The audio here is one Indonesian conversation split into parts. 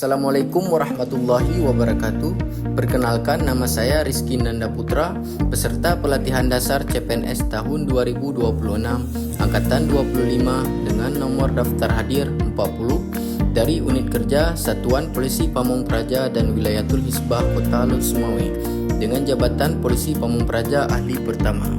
Assalamualaikum warahmatullahi wabarakatuh. Perkenalkan, nama saya Rizky Nanda Putra, peserta pelatihan dasar CPNS tahun 2026 Angkatan 25 dengan nomor daftar hadir 40 dari Unit Kerja Satuan Polisi Pamong Praja dan Wilayatul Hisbah Kota Lod Sumawe dengan jabatan Polisi Pamong Praja Ahli Pertama.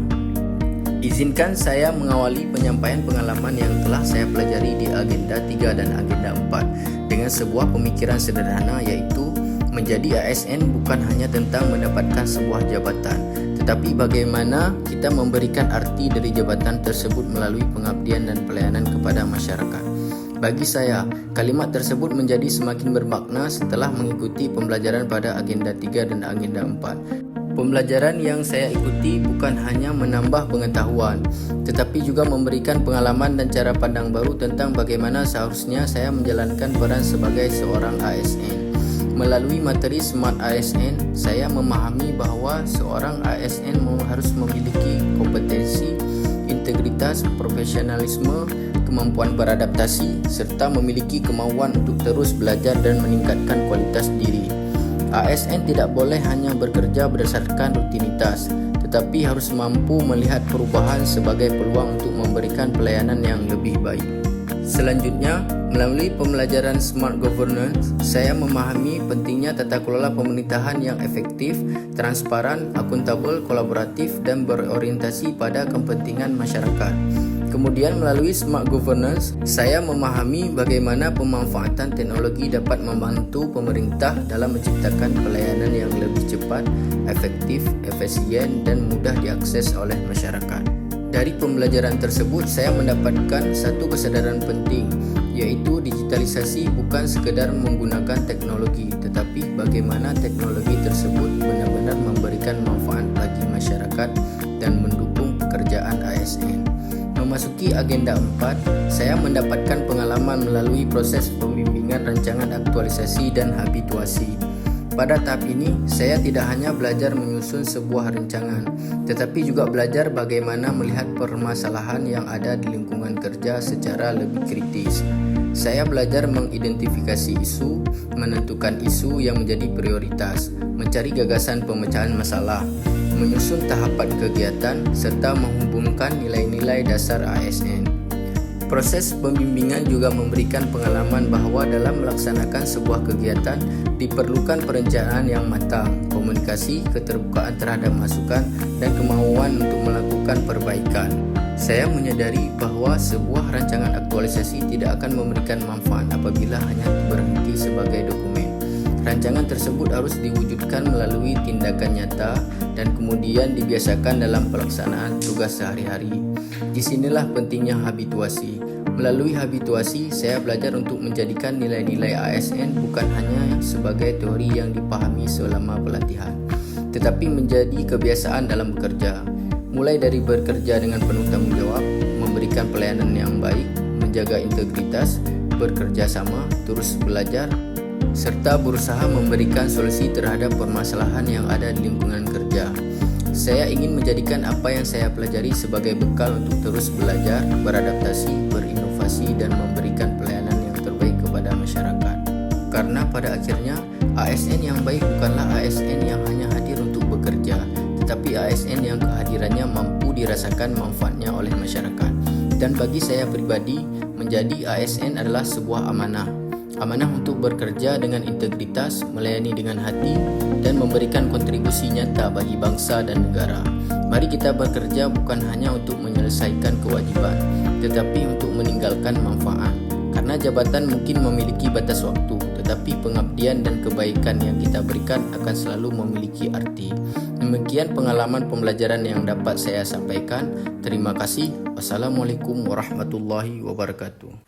Izinkan saya mengawali penyampaian pengalaman yang telah saya pelajari di Agenda 3 dan Agenda 4 dengan sebuah pemikiran sederhana, yaitu menjadi ASN bukan hanya tentang mendapatkan sebuah jabatan, tetapi bagaimana kita memberikan arti dari jabatan tersebut melalui pengabdian dan pelayanan kepada masyarakat. Bagi saya, kalimat tersebut menjadi semakin bermakna setelah mengikuti pembelajaran pada Agenda 3 dan Agenda 4. Pembelajaran yang saya ikuti bukan hanya menambah pengetahuan, tetapi juga memberikan pengalaman dan cara pandang baru tentang bagaimana seharusnya saya menjalankan peran sebagai seorang ASN. Melalui materi Smart ASN, saya memahami bahwa seorang ASN harus memiliki kompetensi, integritas, profesionalisme, kemampuan beradaptasi, serta memiliki kemauan untuk terus belajar dan meningkatkan kualitas diri. ASN tidak boleh hanya bekerja berdasarkan rutinitas, tetapi harus mampu melihat perubahan sebagai peluang untuk memberikan pelayanan yang lebih baik. Selanjutnya, melalui pembelajaran Smart Governance, saya memahami pentingnya tata kelola pemerintahan yang efektif, transparan, akuntabel, kolaboratif, dan berorientasi pada kepentingan masyarakat. Kemudian melalui Smart Governance, saya memahami bagaimana pemanfaatan teknologi dapat membantu pemerintah dalam menciptakan pelayanan yang lebih cepat, efektif, efisien, dan mudah diakses oleh masyarakat. Dari pembelajaran tersebut, saya mendapatkan satu kesadaran penting, yaitu digitalisasi bukan sekedar menggunakan teknologi, tetapi bagaimana teknologi tersebut benar-benar memberikan manfaat bagi masyarakat dan mendukung pekerjaan ASN. Memasuki Agenda 4, saya mendapatkan pengalaman melalui proses pembimbingan rancangan aktualisasi dan habituasi. Pada tahap ini, saya tidak hanya belajar menyusun sebuah rancangan, tetapi juga belajar bagaimana melihat permasalahan yang ada di lingkungan kerja secara lebih kritis. Saya belajar mengidentifikasi isu, menentukan isu yang menjadi prioritas, mencari gagasan pemecahan masalah, menyusun tahapan kegiatan, serta menghubungkan nilai-nilai dasar ASN. Proses pembimbingan juga memberikan pengalaman bahwa dalam melaksanakan sebuah kegiatan diperlukan perencanaan yang matang, komunikasi, keterbukaan terhadap masukan, dan kemauan untuk melakukan perbaikan. Saya menyadari bahwa sebuah rancangan aktualisasi tidak akan memberikan manfaat apabila hanya berhenti sebagai dokumen. Rancangan tersebut harus diwujudkan melalui tindakan nyata dan kemudian dibiasakan dalam pelaksanaan tugas sehari-hari. Disinilah pentingnya habituasi. Melalui habituasi, saya belajar untuk menjadikan nilai-nilai ASN bukan hanya sebagai teori yang dipahami selama pelatihan, tetapi menjadi kebiasaan dalam bekerja. Mulai dari bekerja dengan penuh tanggung jawab, memberikan pelayanan yang baik, menjaga integritas, bekerja sama, terus belajar, serta berusaha memberikan solusi terhadap permasalahan yang ada di lingkungan kerja. Saya ingin menjadikan apa yang saya pelajari sebagai bekal untuk terus belajar, beradaptasi, berinovasi, dan memberikan pelayanan yang terbaik kepada masyarakat. Karena pada akhirnya, ASN yang baik bukanlah ASN yang hanya hadir untuk bekerja, tetapi ASN yang kehadirannya mampu dirasakan manfaatnya oleh masyarakat. Dan bagi saya pribadi, menjadi ASN adalah sebuah amanah. Amanah untuk bekerja dengan integritas, melayani dengan hati, dan memberikan kontribusi nyata bagi bangsa dan negara. Mari kita bekerja bukan hanya untuk menyelesaikan kewajiban, tetapi untuk meninggalkan manfaat. Karena jabatan mungkin memiliki batas waktu, tetapi pengabdian dan kebaikan yang kita berikan akan selalu memiliki arti. Demikian pengalaman pembelajaran yang dapat saya sampaikan. Terima kasih. Wassalamualaikum warahmatullahi wabarakatuh.